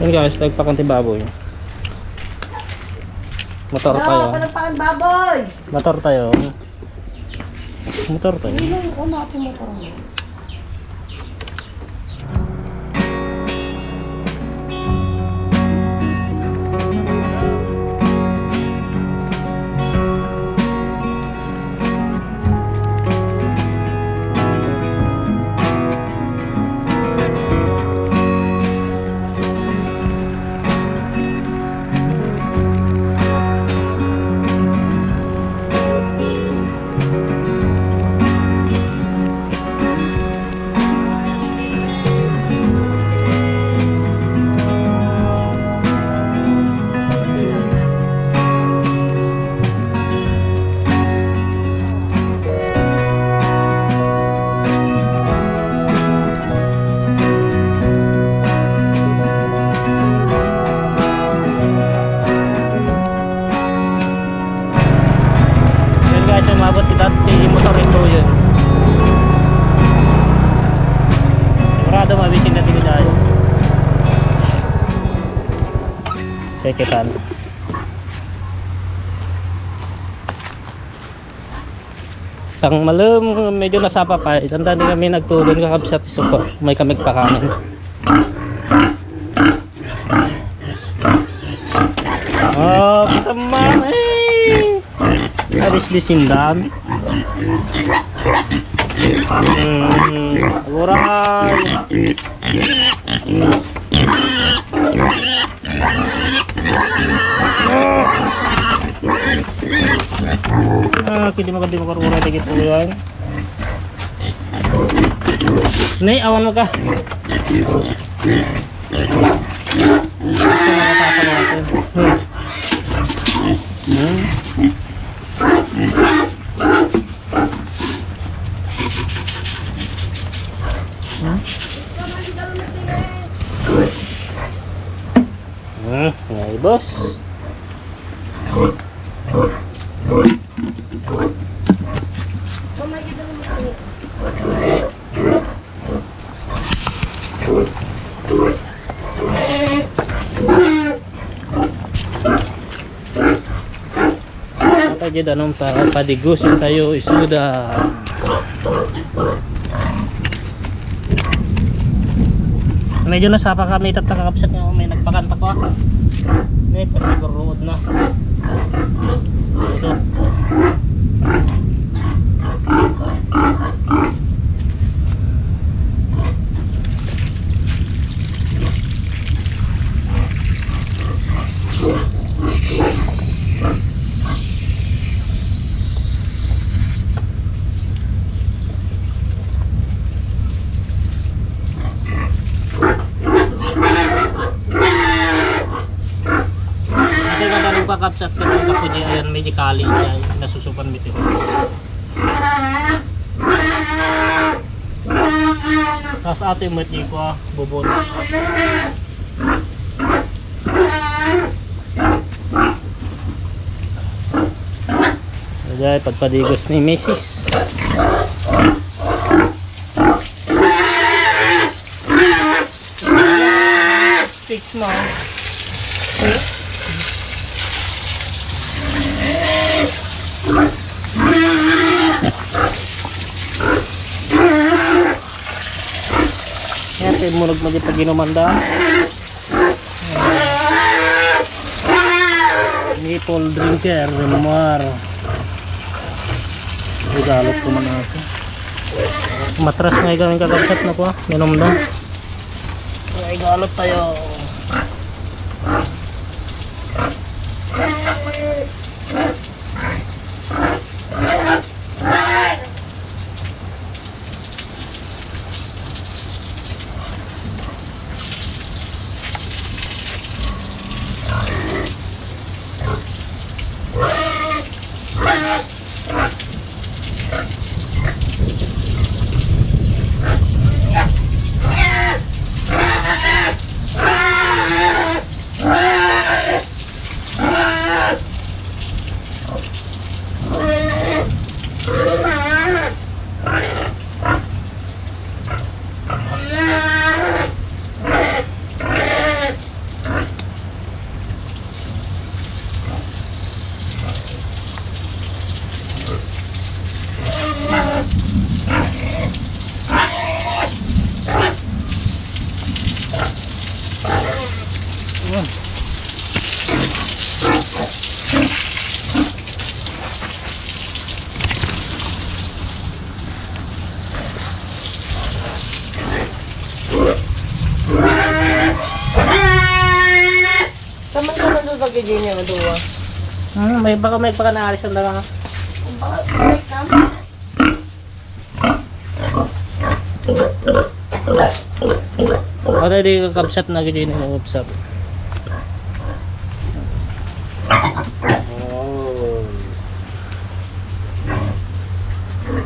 Yan guys, nagpakanti baboy. Motor tayo. Palapakan baboy. Motor tayo. Motor tayo. Hindi ko natin motor mo. Mabot kita di motor itu yun. Sigurado mabisin natin ko dyan. Ceketan. Ang malam medyo nasapa pa. Tanda din kami nagtulon kakabsat isuko. May kamig pa kami. Oh, teman habis disindan. Kurang. Kini maganda makarura lagi gitu yan. Nih awan mo ka. Ngayon bos. Aja danom para padigusin tayo isuda. Medyo nasapa kami tatakakapsat nga may nagpakanta ko. May perigorood na. Ito. Kakapsat ka ng kapo di ayan may dikali dyan nasusupan bitin. Tapos ato yung mati ko bubon. Ayan pagpadigos ni Mrs. Fix mo. Kaya munog mo dito ginumanda. Nipple drinker, remar. Igalot ko man ako. Matras nga gaming kakabsat na ko. Minumda. Igalot tayo. kay Jenny ang duwa. May baka naalis ang dala. Balik ka. Para di kakabsat na gini ng upsap.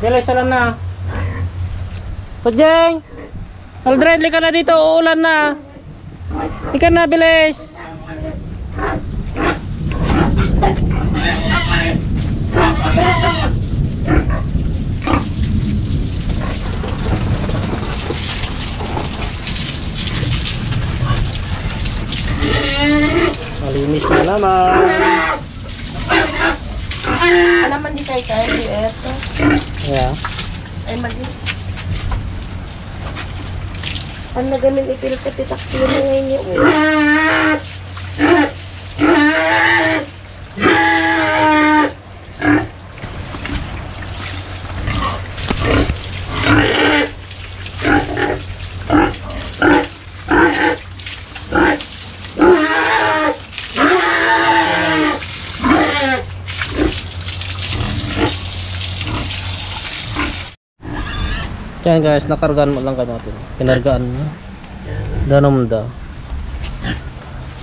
Dili sala na. Pujeng. Aldred, lika na dito, uulan na. Lika na, bilis. Malinis na naman. Alaman di kay kaya si Eto. Yeah. Ay magi. Ang nagamin ipilititak yun na ngayon niyo. Yan guys, nakargaan mo lang ka natin. Kinargaan mo. Danom da.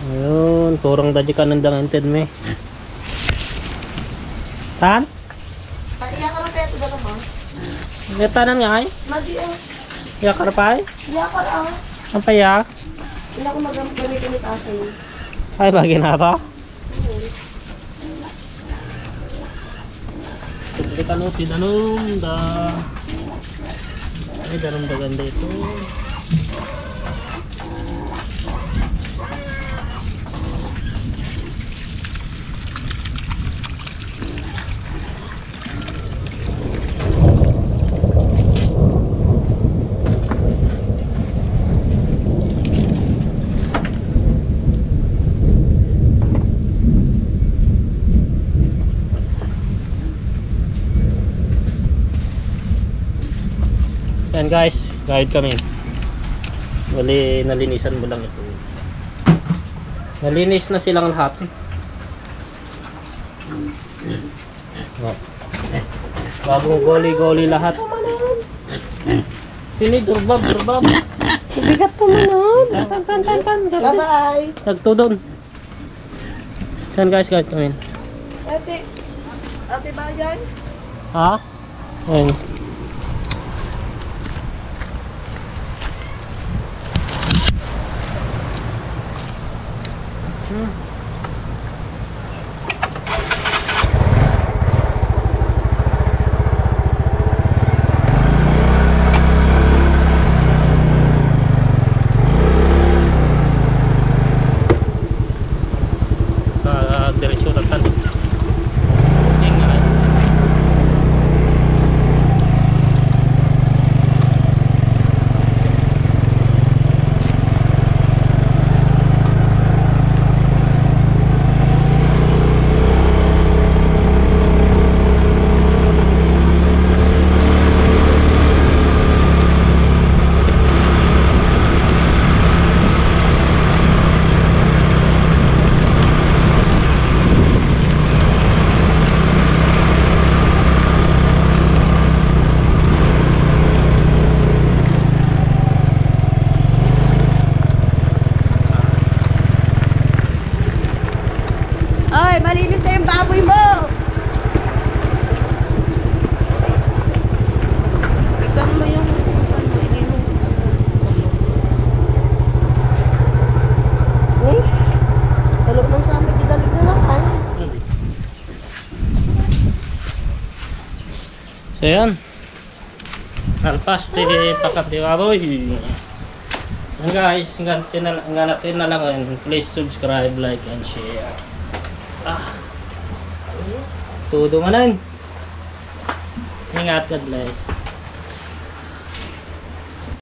Ayun, turang da di ka nandang ented me. Tan? Iya ka na kaya ito gano'n mo? Tanan nga ay? Magi ah. Ya karpay? Iya ka ah. Ang paya? Wala ko magamit asa yun. Ay, bagay na ba? Hindi ka no, danom da. Ay, danom da ganda ito. Yan guys, guide kami. Bali, nalinisan mo lang ito. Nalinis na silang lahat. Oh. Bagong goli-goli lahat. Sini, durbab. Ibigat po mo nun. Tan. Bye-bye. Nagtudon. Yan guys, guide kami. Ate ba yan? Ha? Yan. Diretso lang. Ay, malinis na yung baboy mo! Tignan mo yung hindi mo. Eh? Talo lang sa amin, digalig na lang ay. So yan. Alpas de pakat di baboy. Yan guys, nganatin na lang. Please subscribe, like, and share. Todo manan. Ingat, God bless.